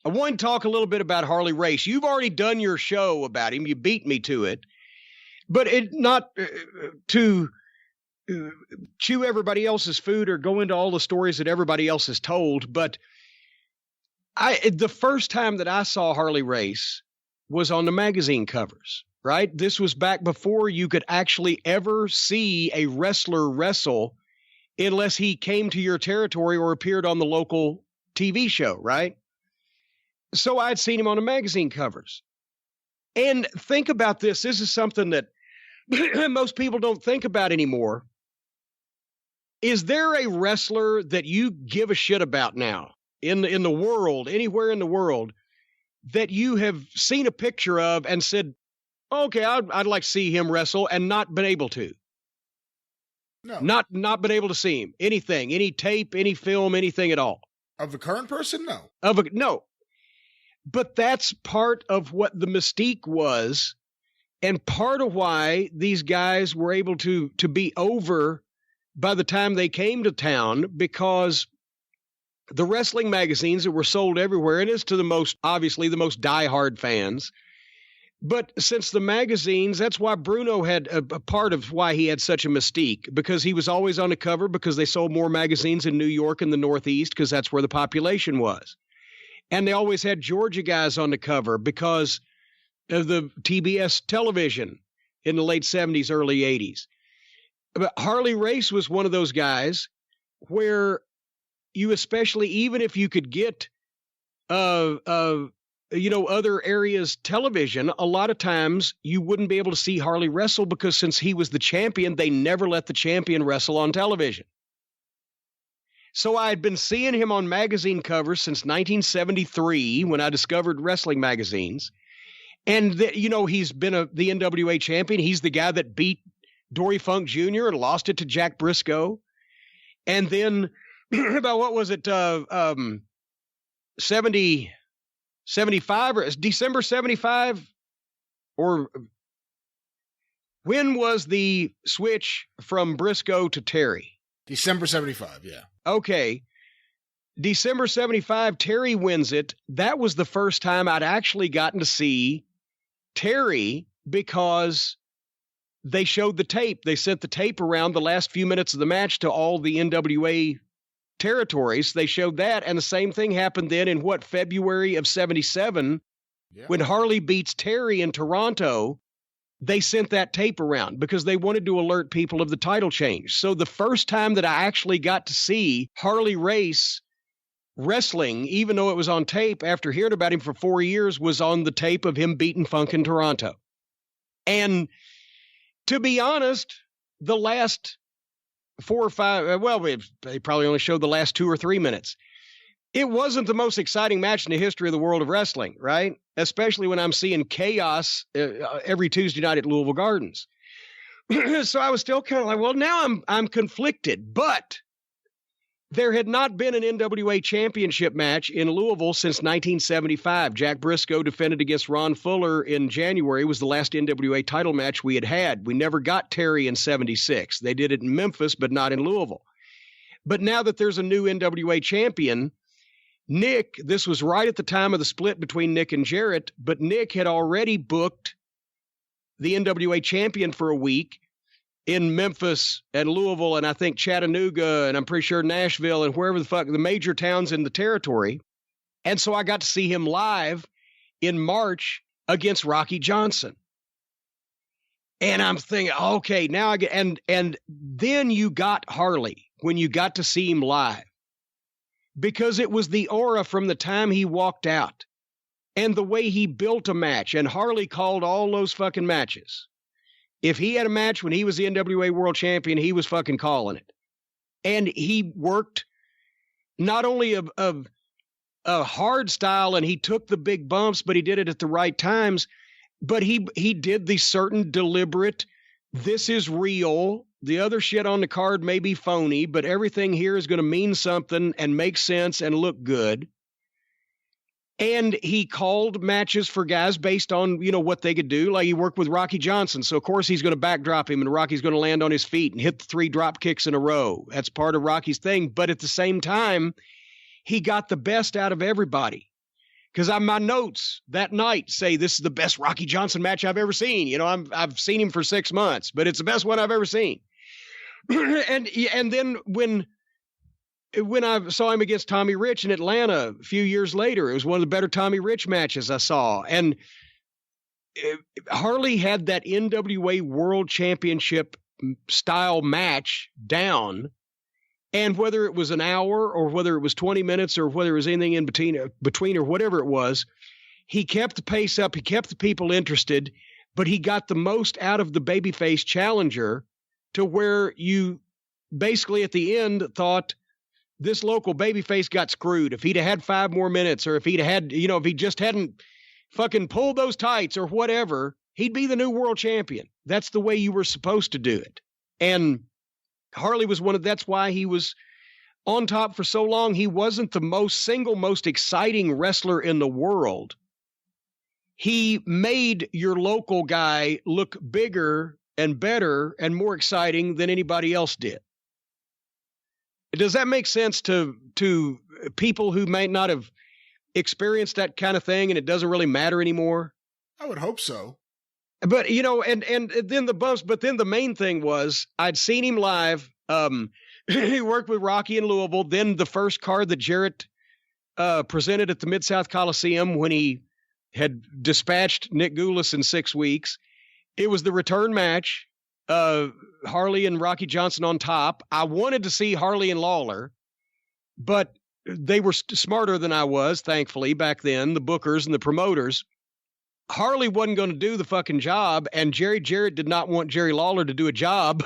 I want to talk a little bit about Harley Race. You've already done your show about him. You beat me to it. But it not to chew everybody else's food or go into all the stories that everybody else has told. But the first time that I saw Harley Race was on the magazine covers, right? This was back before you could actually ever see a wrestler wrestle unless he came to your territory or appeared on the local TV show, right? So I'd seen him on the magazine covers. And think about this. This is something that most people don't think about anymore. Is there a wrestler that you give a shit about now in the world, anywhere in the world, that you have seen a picture of and said, okay, I'd like to see him wrestle, and not been able to? No. Not been able to see him. Anything, any tape, any film, anything at all. Of the current person? No. No. But that's part of what the mystique was, and part of why these guys were able to be over by the time they came to town, because the wrestling magazines that were sold everywhere, and it's to the most diehard fans. But since the magazines, that's why Bruno had a part of why he had such a mystique, because he was always on the cover, because they sold more magazines in New York and the Northeast, because that's where the population was. And they always had Georgia guys on the cover because of the TBS television in the late 70s, early 80s. But Harley Race was one of those guys where you, especially even if you could get other areas television, a lot of times you wouldn't be able to see Harley wrestle, because since he was the champion, they never let the champion wrestle on television. So I had been seeing him on magazine covers since 1973 when I discovered wrestling magazines. And he's been the NWA champion. He's the guy that beat Dory Funk Jr. and lost it to Jack Briscoe. And then about, what was it, 75 or December 75? Or when was the switch from Briscoe to Terry? December 75, yeah. Okay. December 75, Terry wins it. That was the first time I'd actually gotten to see Terry, because they showed the tape. They sent the tape around the last few minutes of the match to all the NWA territories. They showed that, and the same thing happened then in February of 77, when Harley beats Terry in Toronto. They sent that tape around because they wanted to alert people of the title change. So the first time that I actually got to see Harley Race wrestling, even though it was on tape after hearing about him for 4 years, was on the tape of him beating Funk in Toronto. And to be honest, the last 4 or 5, they probably only showed the last 2 or 3 minutes. It wasn't the most exciting match in the history of the world of wrestling, right? Especially when I'm seeing chaos every Tuesday night at Louisville Gardens. So I was still kind of like, well, now I'm conflicted. But there had not been an NWA championship match in Louisville since 1975. Jack Briscoe defended against Ron Fuller in January. It was the last NWA title match we had had. We never got Terry in 76. They did it in Memphis, but not in Louisville. But now that there's a new NWA champion, Nick, this was right at the time of the split between Nick and Jarrett, but Nick had already booked the NWA champion for a week in Memphis and Louisville, and I think Chattanooga, and I'm pretty sure Nashville, and wherever the fuck, the major towns in the territory. And so I got to see him live in March against Rocky Johnson. And I'm thinking, okay, now I get, and then you got Harley when you got to see him live. Because it was the aura from the time he walked out and the way he built a match. And Harley called all those fucking matches. If he had a match when he was the NWA World Champion, he was fucking calling it. And he worked not only a hard style, and he took the big bumps, but he did it at the right times. But he did the certain deliberate, this is real. The other shit on the card may be phony, but everything here is going to mean something and make sense and look good. And he called matches for guys based on, what they could do. Like he worked with Rocky Johnson. So, of course, he's going to backdrop him and Rocky's going to land on his feet and hit the 3 drop kicks in a row. That's part of Rocky's thing. But at the same time, he got the best out of everybody. Because my notes that night say this is the best Rocky Johnson match I've ever seen. You know, I've seen him for 6 months, but it's the best one I've ever seen. and then when I saw him against Tommy Rich in Atlanta a few years later, it was one of the better Tommy Rich matches I saw. And Harley had that NWA World Championship style match down. And whether it was an hour or whether it was 20 minutes or whether it was anything in between or whatever it was, he kept the pace up. He kept the people interested, but he got the most out of the babyface challenger to where you basically at the end thought this local babyface got screwed. If he'd had 5 more minutes or if he'd had, you know, if he just hadn't fucking pulled those tights or whatever, he'd be the new world champion. That's the way you were supposed to do it. And Harley was that's why he was on top for so long. He wasn't the most exciting wrestler in the world. He made your local guy look bigger and better and more exciting than anybody else did. Does that make sense to people who might not have experienced that kind of thing and it doesn't really matter anymore? I would hope so. But, you know, and then the bumps, but then the main thing was I'd seen him live. He worked with Rocky in Louisville. Then the first card that Jarrett presented at the Mid-South Coliseum when he had dispatched Nick Goulas in 6 weeks. It was the return match, Harley and Rocky Johnson on top. I wanted to see Harley and Lawler, but they were smarter than I was, thankfully, back then, the bookers and the promoters. Harley wasn't going to do the fucking job, and Jerry Jarrett did not want Jerry Lawler to do a job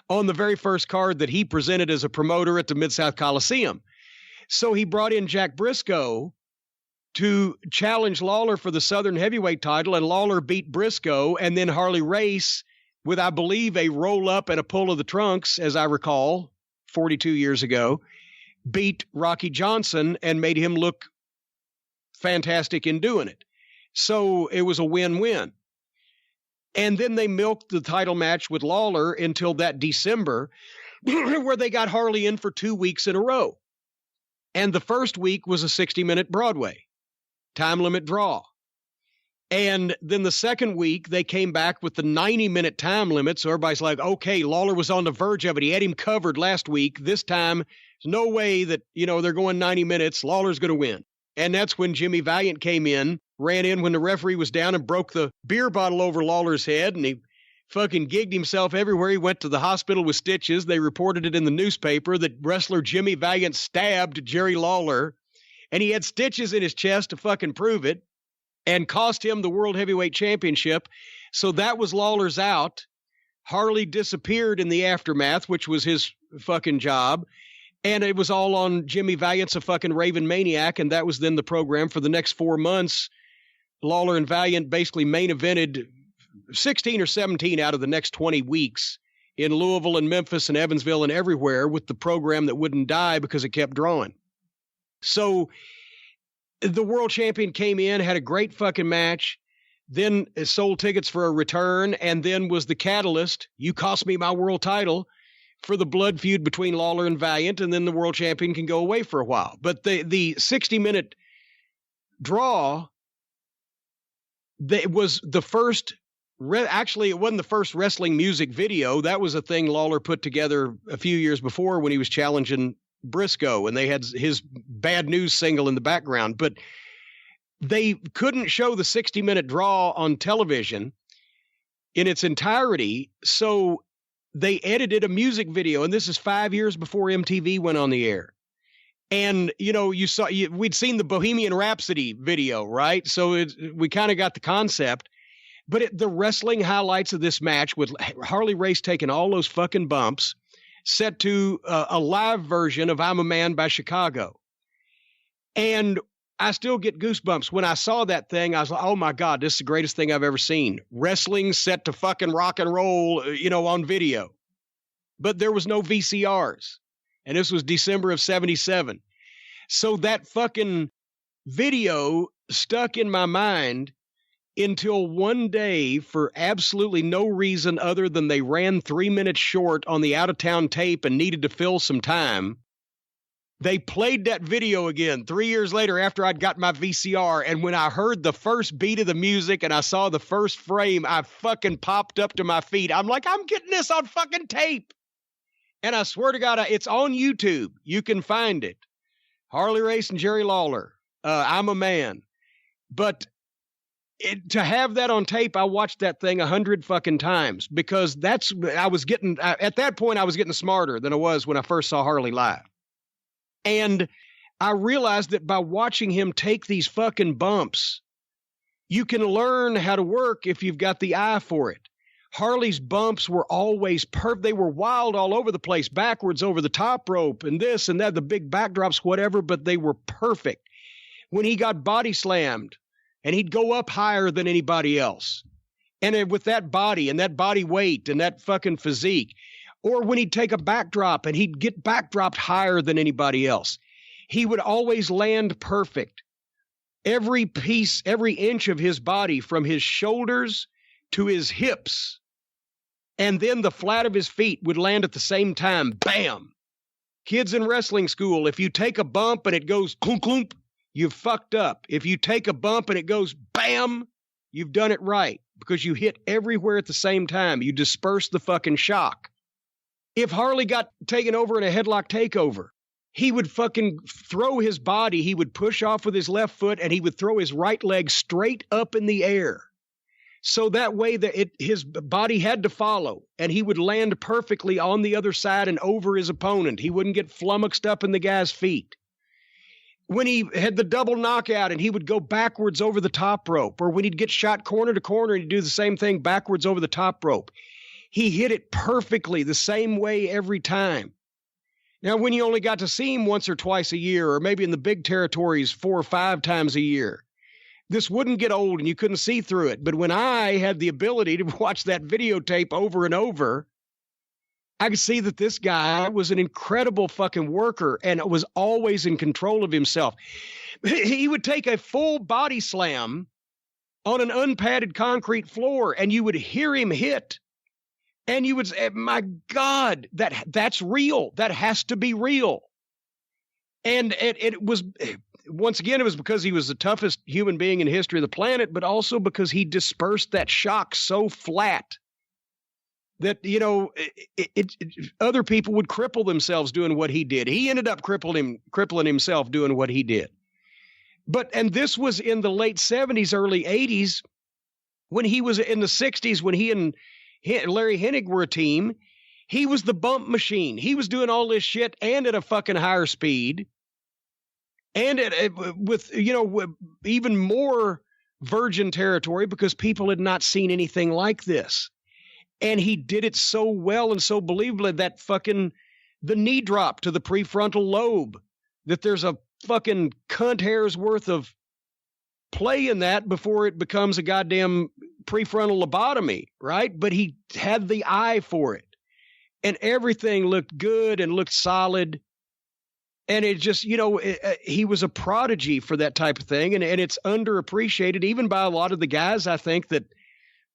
on the very first card that he presented as a promoter at the Mid-South Coliseum. So he brought in Jack Briscoe to challenge Lawler for the Southern Heavyweight title, and Lawler beat Briscoe, and then Harley Race, with, I believe, a roll-up and a pull of the trunks, as I recall, 42 years ago, beat Rocky Johnson and made him look fantastic in doing it. So it was a win-win. And then they milked the title match with Lawler until that December, where they got Harley in for 2 weeks in a row. And the first week was a 60-minute Broadway time limit draw. And then the second week, they came back with the 90-minute time limit. So everybody's like, okay, Lawler was on the verge of it. He had him covered last week. This time, there's no way that, you know, they're going 90 minutes. Lawler's going to win. And that's when Jimmy Valiant came in, ran in when the referee was down and broke the beer bottle over Lawler's head. And he fucking gigged himself everywhere. He went to the hospital with stitches. They reported it in the newspaper that wrestler Jimmy Valiant stabbed Jerry Lawler. And he had stitches in his chest to fucking prove it and cost him the World Heavyweight Championship. So that was Lawler's out. Harley disappeared in the aftermath, which was his fucking job. And it was all on Jimmy Valiant's a fucking raving maniac. And that was then the program for the next 4 months. Lawler and Valiant basically main evented 16 or 17 out of the next 20 weeks in Louisville and Memphis and Evansville and everywhere with the program that wouldn't die because it kept drawing. So the world champion came in, had a great fucking match, then sold tickets for a return, and then was the catalyst. You cost me my world title for the blood feud between Lawler and Valiant, and then the world champion can go away for a while. But the 60-minute draw, it was the first, actually, it wasn't the first wrestling music video. That was a thing Lawler put together a few years before when he was challenging Briscoe, and they had his Bad News single in the background. But they couldn't show the 60-minute draw on television in its entirety, so they edited a music video, and this is 5 years before MTV went on the air. And, you know, we'd seen the Bohemian Rhapsody video, right? So we kind of got the concept. But the wrestling highlights of this match with Harley Race taking all those fucking bumps, set to a live version of I'm a Man by Chicago. And I still get goosebumps. When I saw that thing, I was like, oh my God, this is the greatest thing I've ever seen. Wrestling set to fucking rock and roll, you know, on video. But there was no VCRs. And this was December of 77. So that fucking video stuck in my mind until one day, for absolutely no reason other than they ran 3 minutes short on the out-of-town tape and needed to fill some time, They played that video again 3 years later after I'd got my VCR. And when I heard the first beat of the music and I saw the first frame, I fucking popped up to my feet. I'm like, I'm getting this on fucking tape. And I swear to God, it's on YouTube. You can find it. Harley Race and Jerry Lawler. I'm a man. But to have that on tape, I watched that thing 100 fucking times because at that point, I was getting smarter than I was when I first saw Harley live. And I realized that by watching him take these fucking bumps, you can learn how to work if you've got the eye for it. Harley's bumps were always perfect. They were wild all over the place, backwards over the top rope and this and that, the big backdrops, whatever, but they were perfect. When he got body slammed and he'd go up higher than anybody else. And with that body and that body weight and that fucking physique, or when he'd take a backdrop and he'd get backdropped higher than anybody else, he would always land perfect. Every piece, every inch of his body from his shoulders to his hips, and then the flat of his feet would land at the same time. Bam! Kids in wrestling school, if you take a bump and it goes clunk, clunk, you've fucked up. If you take a bump and it goes bam, you've done it right because you hit everywhere at the same time. You disperse the fucking shock. If Harley got taken over in a headlock takeover, he would fucking throw his body. He would push off with his left foot and he would throw his right leg straight up in the air. So that way his body had to follow and he would land perfectly on the other side and over his opponent. He wouldn't get flummoxed up in the guy's feet. When he had the double knockout and he would go backwards over the top rope, or when he'd get shot corner to corner and he'd do the same thing backwards over the top rope, he hit it perfectly the same way every time. Now, when you only got to see him once or twice a year, or maybe in the big territories 4 or 5 times a year, this wouldn't get old and you couldn't see through it. But when I had the ability to watch that videotape over and over, I could see that this guy was an incredible fucking worker and was always in control of himself. He would take a full body slam on an unpadded concrete floor and you would hear him hit. And you would say, my God, that's real. That has to be real. And it was, once again, it was because he was the toughest human being in the history of the planet, but also because he dispersed that shock so flat that, you know, other people would cripple themselves doing what he did. He ended up crippling himself doing what he did. And this was in the late 70s, early 80s, when he was in the 60s, when he and Larry Hennig were a team. He was the bump machine. He was doing all this shit and at a fucking higher speed and with even more virgin territory because people had not seen anything like this. And he did it so well and so believably that the knee drop to the prefrontal lobe, that there's a fucking cunt hair's worth of play in that before it becomes a goddamn prefrontal lobotomy, right? But he had the eye for it. And everything looked good and looked solid. And it just, he was a prodigy for that type of thing. And it's underappreciated even by a lot of the guys, I think, that,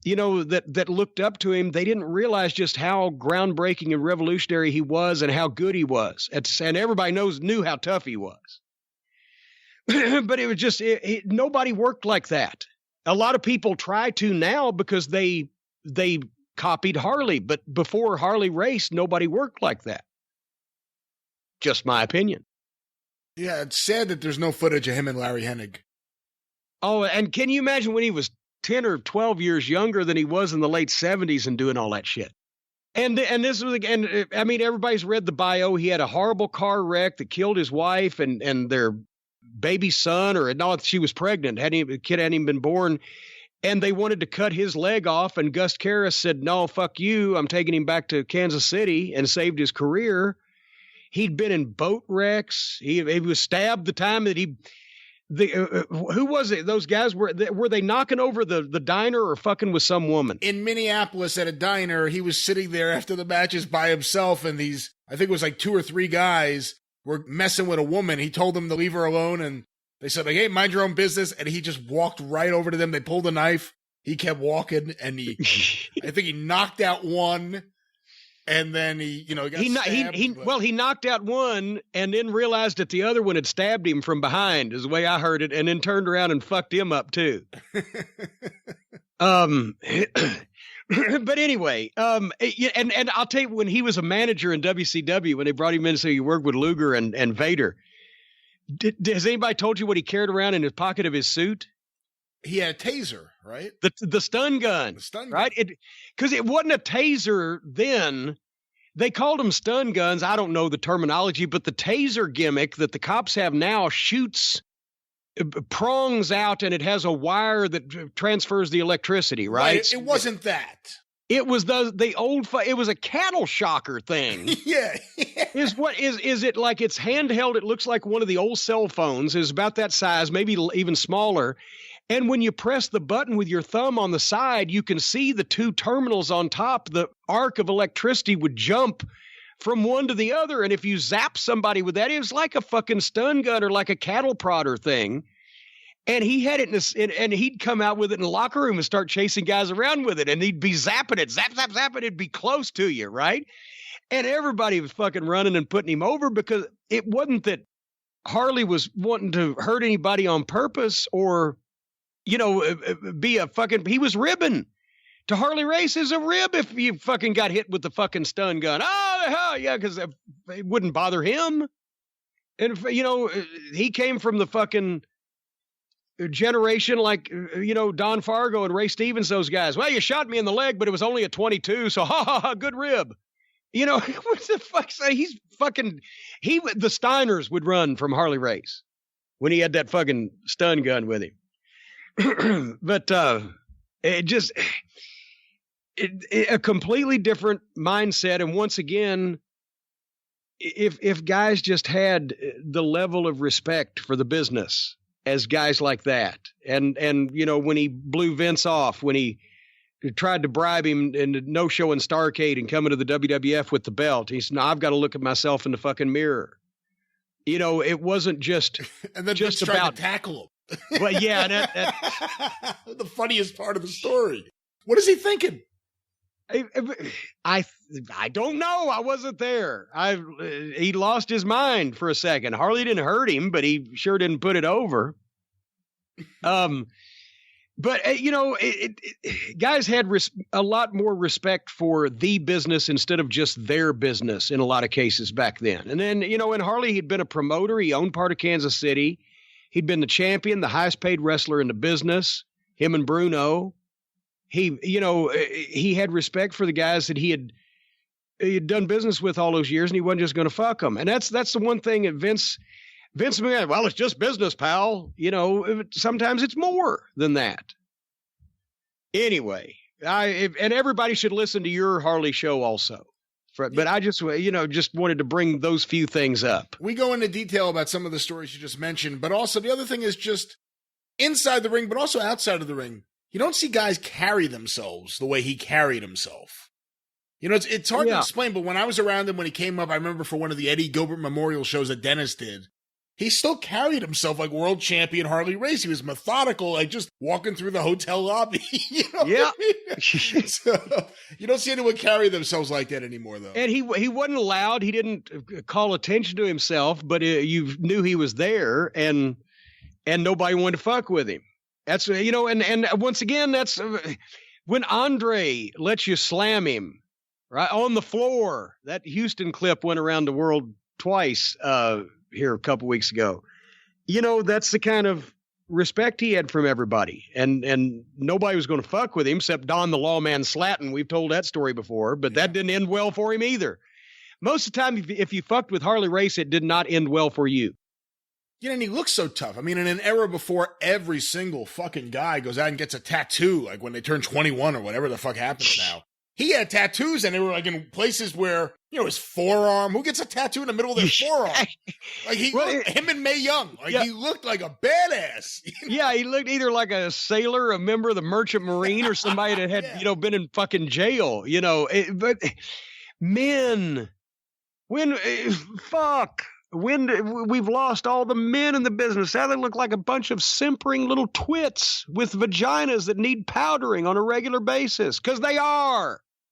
that looked up to him. They didn't realize just how groundbreaking and revolutionary he was and how good he was. And everybody knew how tough he was. But it was just, nobody worked like that. A lot of people try to now because they copied Harley, but before Harley raced, nobody worked like that. Just my opinion. Yeah, it's sad that there's no footage of him and Larry Hennig. Oh, and can you imagine when he was 10 or 12 years younger than he was in the late 70s and doing all that shit? And this was, and I mean, everybody's read the bio. He had a horrible car wreck that killed his wife and their baby son, or no, she was pregnant. The kid hadn't even been born. And they wanted to cut his leg off. And Gus Karras said, no, fuck you. I'm taking him back to Kansas City, and saved his career. He'd been in boat wrecks. He was stabbed the time that who was it? Those guys were they knocking over the diner or fucking with some woman? In Minneapolis at a diner, he was sitting there after the matches by himself. And these, I think it was like 2 or 3 guys were messing with a woman. He told them to leave her alone. And they said, like, hey, mind your own business. And he just walked right over to them. They pulled a knife. He kept walking. And I think he knocked out one. And then he got stabbed. He knocked out one and then realized that the other one had stabbed him from behind, is the way I heard it, and then turned around and fucked him up too. But anyway, and I'll tell you, when he was a manager in WCW, when they brought him in, so he worked with Luger and Vader. Has anybody told you what he carried around in his pocket of his suit? He had a taser, right? The stun gun. The stun gun. Right? Because it wasn't a taser then. They called them stun guns. I don't know the terminology, but the taser gimmick that the cops have now shoots prongs out, and it has a wire that transfers the electricity, right? It wasn't that. It was the old. It was a cattle shocker thing. Yeah. Is it like it's handheld? It looks like one of the old cell phones. It's about that size, maybe even smaller. And when you press the button with your thumb on the side, you can see the two terminals on top. The arc of electricity would jump from one to the other. And if you zap somebody with that, it was like a fucking stun gun or like a cattle prodder thing. And he had it and he'd come out with it in the locker room and start chasing guys around with it. And he'd be zapping it, zap, zap, zap, and it'd be close to you, right? And everybody was fucking running and putting him over, because it wasn't that Harley was wanting to hurt anybody on purpose or, be a fucking, he was ribbing. To Harley Race is a rib if you fucking got hit with the fucking stun gun. Oh, hell yeah, because it wouldn't bother him. And, he came from the fucking generation like, Don Fargo and Ray Stevens, those guys. Well, you shot me in the leg, but it was only a 22, so good rib. What the fuck? He's fucking, the Steiners would run from Harley Race when he had that fucking stun gun with him. But it just a completely different mindset. And once again, if guys just had the level of respect for the business as guys like that, and when he blew Vince off, when he tried to bribe him in no show in Starrcade and coming to the WWF with the belt, he said, "No, I've got to look at myself in the fucking mirror." It wasn't just and then just Vince tried to tackle him. Well, yeah, the funniest part of the story. What is he thinking? I don't know. I wasn't there. He lost his mind for a second. Harley didn't hurt him, but he sure didn't put it over. But guys had a lot more respect for the business instead of just their business in a lot of cases back then. And then, in Harley, he'd been a promoter. He owned part of Kansas City. He'd been the champion, the highest paid wrestler in the business, him and Bruno. He had respect for the guys that he had done business with all those years, and he wasn't just going to fuck them. And that's the one thing that Vince McMahon, well, it's just business, pal. Sometimes it's more than that. Anyway, and everybody should listen to your Harley show also. But I just wanted to bring those few things up. We go into detail about some of the stories you just mentioned, but also the other thing is just inside the ring, but also outside of the ring. You don't see guys carry themselves the way he carried himself. It's hard to explain, but when I was around him when he came up, I remember for one of the Eddie Gilbert Memorial shows that Dennis did, he still carried himself like world champion Harley Race. He was methodical, like just walking through the hotel lobby. Yeah. So, you don't see anyone carry themselves like that anymore, though. And he wasn't loud. He didn't call attention to himself, but you knew he was there, and nobody wanted to fuck with him. That's, and once again, that's when Andre lets you slam him right on the floor. That Houston clip went around the world twice here a couple weeks ago. That's the kind of respect he had from everybody, and nobody was going to fuck with him except Don the Lawman Slatton. We've told that story before, but that didn't end well for him either. Most of the time, if you fucked with Harley Race, it did not end well for you. And he looks so tough. I mean, in an era before every single fucking guy goes out and gets a tattoo, like when they turn 21 or whatever the fuck happens now. He had tattoos, and they were like in places where, his forearm. Who gets a tattoo in the middle of their forearm? Like him and Mae Young. Like he looked like a badass. Yeah, he looked either like a sailor, a member of the Merchant Marine, or somebody that had, been in fucking jail. But men, when we've lost all the men in the business, now they look like a bunch of simpering little twits with vaginas that need powdering on a regular basis, because they are.